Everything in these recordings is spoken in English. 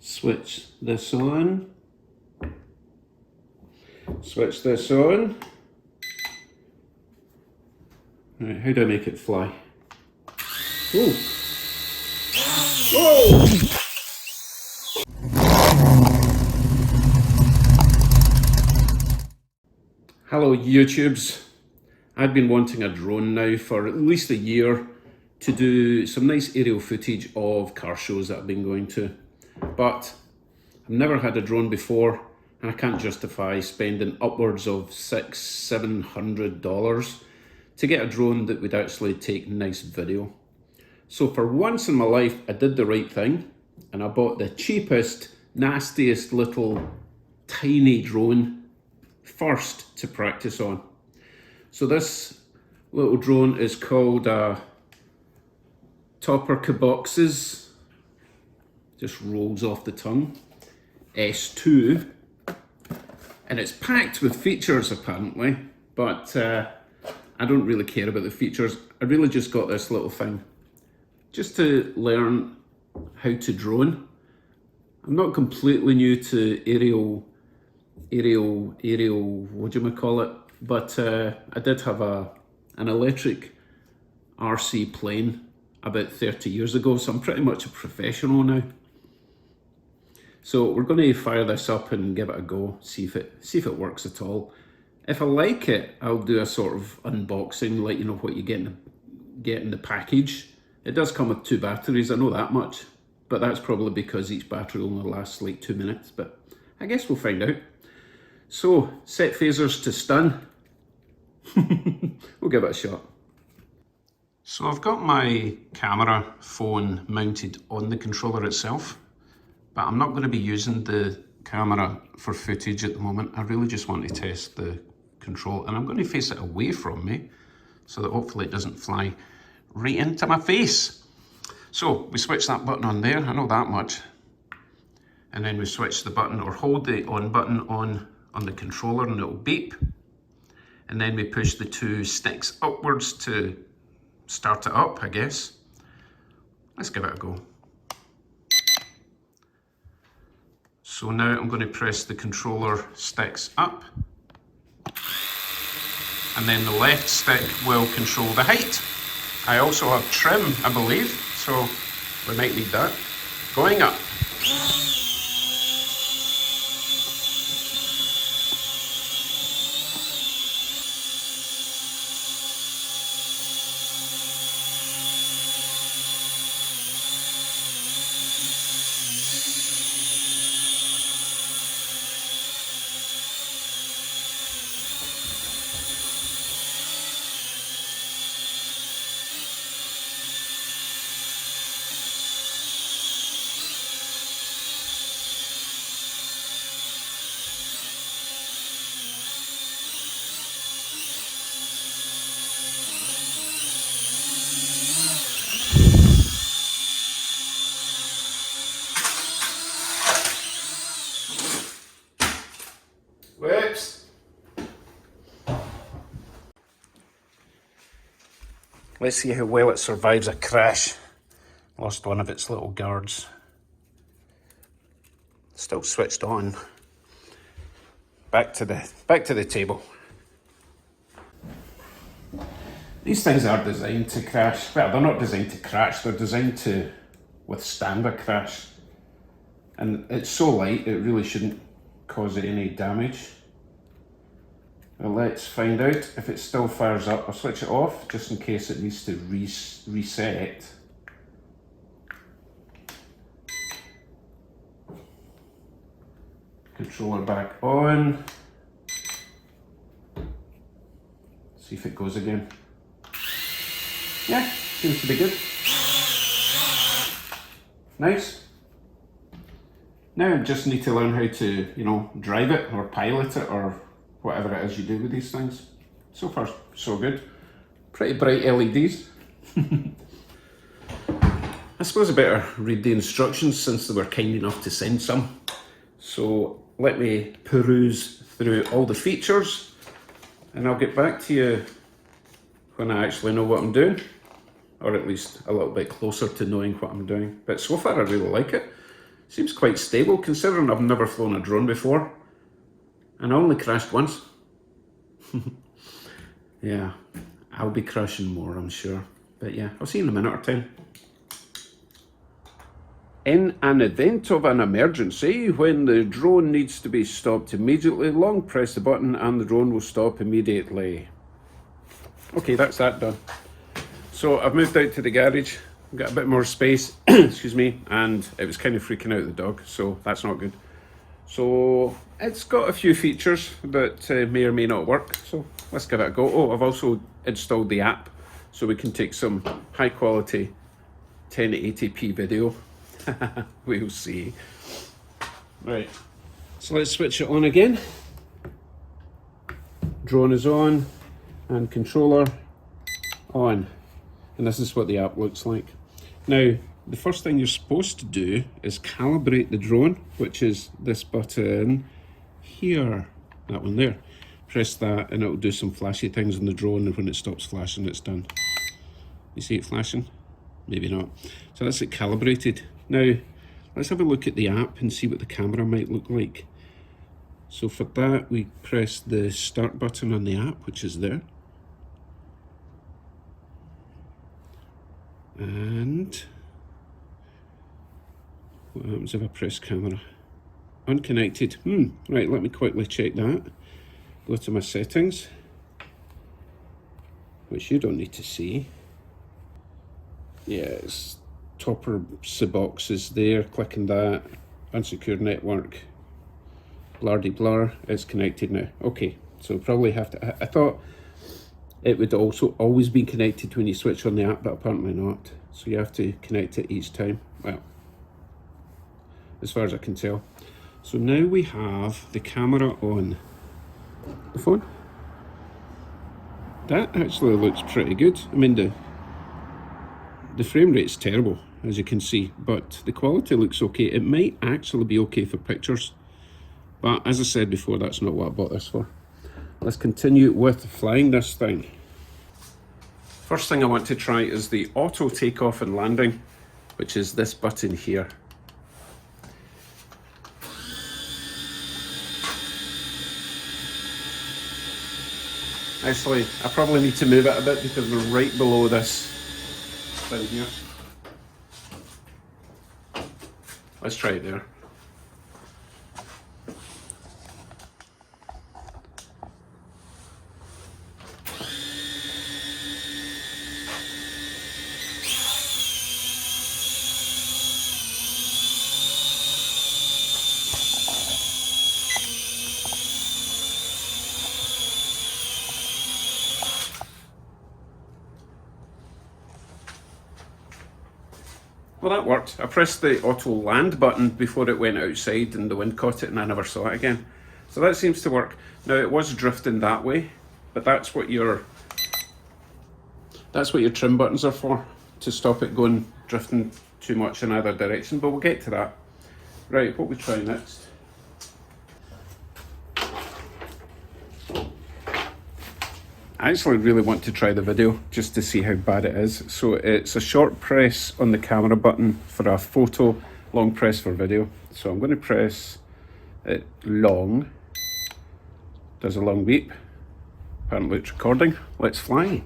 Switch this on. Switch this on. Right, how do I make it fly? Whoa! Whoa! Hello YouTubes. I've been wanting a drone now for at least a year to do some nice aerial footage of car shows that I've been going to. But I've never had a drone before and I can't justify spending upwards of $600–700 to get a drone that would actually take nice video. So for once in my life I did the right thing and I bought the cheapest, nastiest little tiny drone first to practice on. So this little drone is called TOPRCBOXS. Just rolls off the tongue. S2. And it's packed with features apparently, but I don't really care about the features. I really just got this little thing just to learn how to drone. I'm not completely new to aerial, what do you call it? But I did have an electric RC plane about 30 years ago, so I'm pretty much a professional now. So we're going to fire this up and give it a go, see if it works at all. If I like it, I'll do a sort of unboxing, let you know what you get in the package. It does come with 2 batteries, I know that much, but that's probably because each battery only lasts like 2 minutes, but I guess we'll find out. So, set phasers to stun. We'll give it a shot. So I've got my camera phone mounted on the controller itself, but I'm not going to be using the camera for footage at the moment. I really just want to test the control, and I'm going to face it away from me so that hopefully it doesn't fly right into my face. So we switch that button on there, I know that much. And then we switch the button or hold the on button on the controller and it'll beep. And then we push the 2 sticks upwards to start it up, I guess. Let's give it a go. So now I'm going to press the controller sticks up. And then the left stick will control the height. I also have trim, I believe, so we might need that. Going up. Whoops. Let's see how well it survives a crash. Lost one of its little guards. Still switched on. Back to the table. These things are designed to crash. Well, they're not designed to crash, they're designed to withstand a crash. And it's so light, it really shouldn't cause it any damage. Well, let's find out if it still fires up. I'll switch it off just in case it needs to reset. Controller back on. See if it goes again. Yeah, seems to be good. Nice. Now I just need to learn how to, drive it or pilot it or whatever it is you do with these things. So far, so good. Pretty bright LEDs. I suppose I better read the instructions since they were kind enough to send some. So let me peruse through all the features and I'll get back to you when I actually know what I'm doing, or at least a little bit closer to knowing what I'm doing. But so far I really like it. Seems quite stable considering I've never flown a drone before. And I only crashed once. Yeah, I'll be crashing more, I'm sure. But yeah, I'll see you in a minute or two. In an event of an emergency, when the drone needs to be stopped immediately, long press the button and the drone will stop immediately. Okay, that's that done. So I've moved out to the garage, got a bit more space, excuse me, and it was kind of freaking out the dog, so that's not good. So it's got a few features that may or may not work, so let's give it a go. Oh, I've also installed the app so we can take some high quality 1080p video. We'll see. Right, so let's switch it on again. Drone is on and controller on, and this is what the app looks like. Now the first thing you're supposed to do is calibrate the drone, which is this button here, that one there. Press that and it'll do some flashy things on the drone, and when it stops flashing it's done. You see it flashing? Maybe not. So that's it calibrated. Now let's have a look at the app and see what the camera might look like. So for that we press the start button on the app, which is there. And what happens if I press camera? Unconnected. Right, let me quickly check that. Go to my settings, which you don't need to see. Yeah, it's TOPRCBOXS there. Clicking that. Unsecured network. Blur. It's connected now. Okay, so probably have to. I thought it would also always be connected when you switch on the app, but apparently not. So you have to connect it each time. Well, as far as I can tell. So now we have the camera on the phone. That actually looks pretty good. I mean, the frame rate's terrible, as you can see, but the quality looks okay. It might actually be okay for pictures, but as I said before, that's not what I bought this for. Let's continue with flying this thing. First thing I want to try is the auto takeoff and landing, which is this button here. Actually, I probably need to move it a bit because we're right below this thing here. Let's try it there. Well, that worked. I pressed the auto land button before it went outside and the wind caught it and I never saw it again. So that seems to work. Now it was drifting that way, but that's what your trim buttons are for, to stop it going drifting too much in either direction, but we'll get to that. Right, what we try next? I actually really want to try the video just to see how bad it is. So it's a short press on the camera button for a photo, long press for video. So I'm going to press it long. Does a long beep. Apparently it's recording. Let's fly.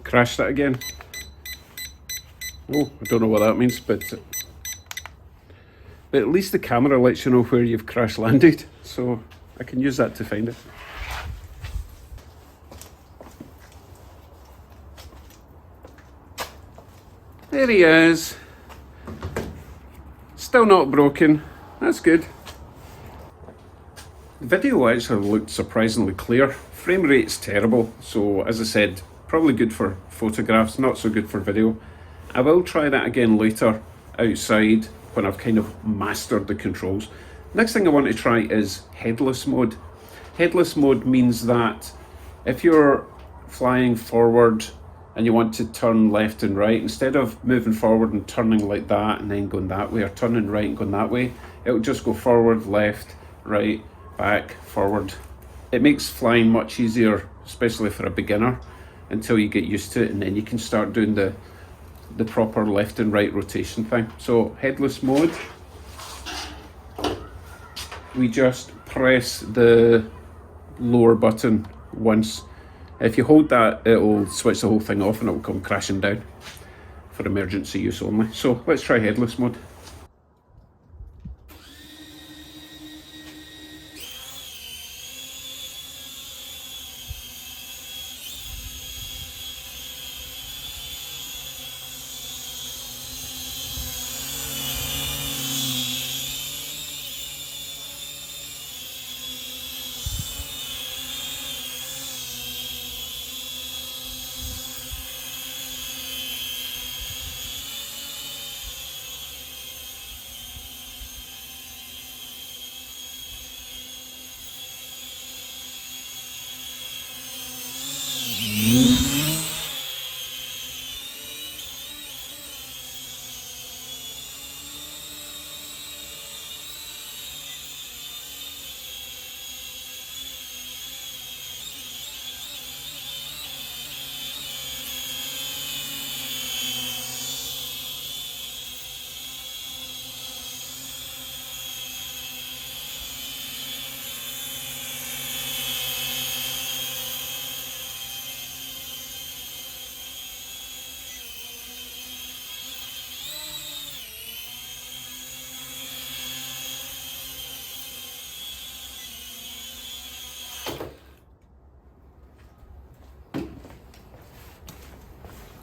Crash that again. Oh, I don't know what that means, but at least the camera lets you know where you've crash landed, so I can use that to find it. There he is. Still not broken. That's good. The video actually looked surprisingly clear. Frame rate's terrible, so as I said, Probably good for photographs, not so good for video. I will try that again later outside when I've kind of mastered the controls. Next thing I want to try is headless mode. Headless mode means that if you're flying forward and you want to turn left and right, instead of moving forward and turning like that and then going that way, or turning right and going that way, it'll just go forward, left, right, back, forward. It makes flying much easier, especially for a beginner, until you get used to it, and then you can start doing the proper left and right rotation thing. So headless mode, we just press the lower button once. If you hold that, it'll switch the whole thing off and it'll come crashing down for emergency use only. So let's try headless mode.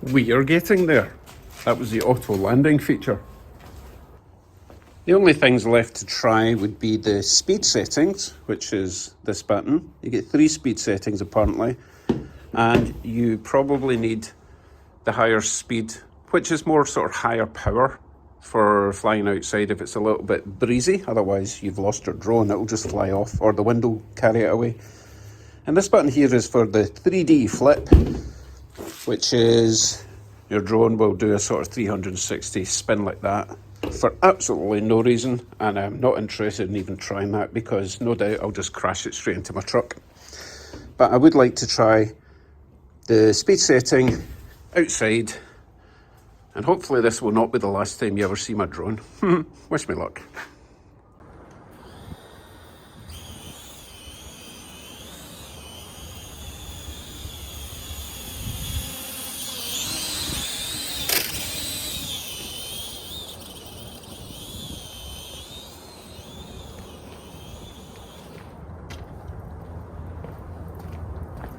We are getting there. That was the auto landing feature. The only things left to try would be the speed settings, which is this button. You get 3 speed settings apparently, and you probably need the higher speed, which is more sort of higher power for flying outside if it's a little bit breezy. Otherwise you've lost your drone, it'll just fly off, or the wind will carry it away. And this button here is for the 3D flip, which is your drone will do a sort of 360 spin like that for absolutely no reason, and I'm not interested in even trying that because no doubt I'll just crash it straight into my truck. But I would like to try the speed setting outside, and hopefully this will not be the last time you ever see my drone. Wish me luck.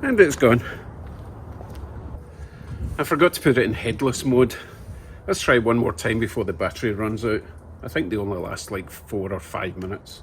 And it's gone. I forgot to put it in headless mode. Let's try one more time before the battery runs out. I think they only last like 4 or 5 minutes.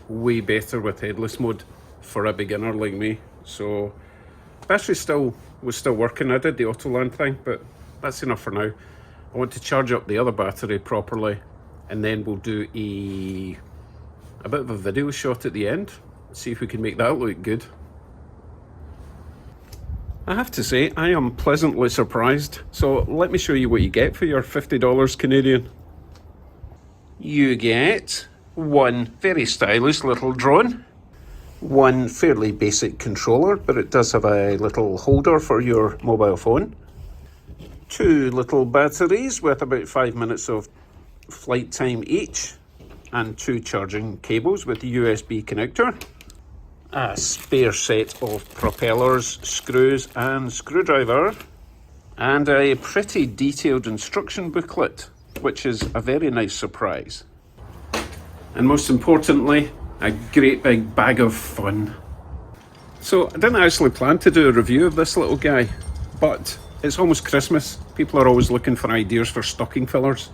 Way better with headless mode for a beginner like me. So battery was still working. I did the Autoland thing, but that's enough for now. I want to charge up the other battery properly, and then we'll do a bit of a video shot at the end. See if we can make that look good. I have to say, I am pleasantly surprised. So let me show you what you get for your $50 Canadian. You get one very stylish little drone, one fairly basic controller, but it does have a little holder for your mobile phone, two little batteries with about 5 minutes of flight time each, and two charging cables with the USB connector, a spare set of propellers, screws and screwdriver, and a pretty detailed instruction booklet, which is a very nice surprise. And most importantly, a great big bag of fun. So I didn't actually plan to do a review of this little guy, but it's almost Christmas. People are always looking for ideas for stocking fillers.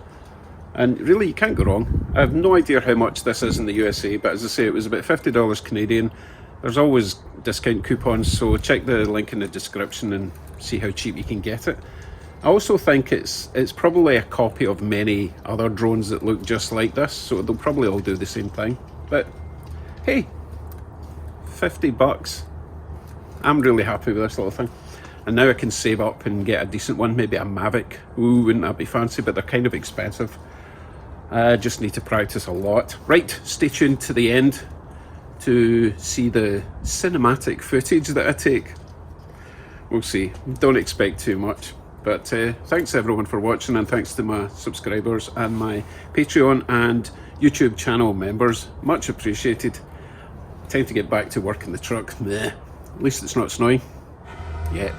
And really, you can't go wrong. I have no idea how much this is in the USA, but as I say, it was about $50 Canadian. There's always discount coupons, so check the link in the description and see how cheap you can get it. I also think it's probably a copy of many other drones that look just like this, so they'll probably all do the same thing. But hey, 50 bucks. I'm really happy with this little thing. And now I can save up and get a decent one, maybe a Mavic. Ooh, wouldn't that be fancy, but they're kind of expensive. I just need to practice a lot. Right, stay tuned to the end to see the cinematic footage that I take. We'll see. Don't expect too much. But thanks everyone for watching, and thanks to my subscribers and my Patreon and YouTube channel members. Much appreciated. Time to get back to work in the truck. Meh. At least it's not snowing. Yet.